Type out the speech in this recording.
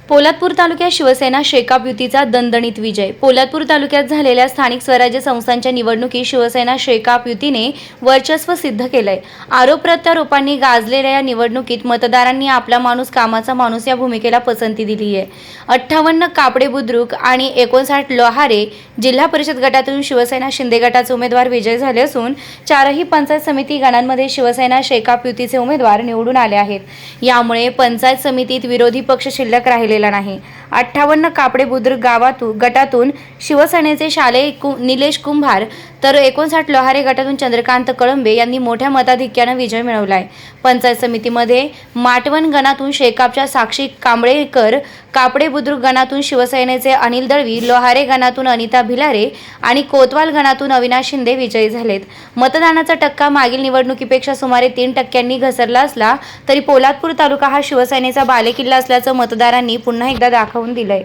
पोलादपूर तालुक्यात शिवसेना शेकाप युतीचा दणदणीत विजय। पोलादपूर तालुक्यात झालेल्या स्थानिक स्वराज्य संस्थांच्या निवडणुकीत शिवसेना शेकाप युतीने वर्चस्व सिद्ध केलंय। आरोप प्रत्यारोपांनी गाजलेल्या या निवडणुकीत मतदारांनी आपला माणूस कामाचा माणूस या भूमिकेला पसंती दिली आहे। 58 कापडे बुद्रुक आणि 59 लोहारे जिल्हा परिषद गटातून शिवसेना शिंदे गटाचे उमेदवार विजयी झाले असून चारही पंचायत समिती गणांमध्ये शिवसेना शेकाप युतीचे उमेदवार निवडून आले आहेत। यामुळे पंचायत समितीत विरोधी पक्ष शिल्लक राहिलेला नाही। 58 कापडे बुद्रुक गटातून शिवसेनेचे शाले निलेश कुंभार तर 59 लोहारे गटातून चंद्रकांत कळंबे यांनी मोठ्या मताधिक्याने विजय मिळवलाय। पंचायत समितीमध्ये माटवण गणातून शेकापच्या साक्षी कांबळेकर, कापडे बुद्रुक गणातून शिवसेनेचे अनिल दळवी, लोहारे गणातून अनिता भिलारे आणि कोतवाल गणातून अविनाश शिंदे विजयी झालेत। मतदानाचा टक्का मागील निवडणुकीपेक्षा सुमारे 3% घसरला असला तरी पोलादपूर तालुका हा शिवसेनेचा बालेकिल्ला असल्याचं मतदारांनी पुन्हा एकदा दाखवून दिलंय।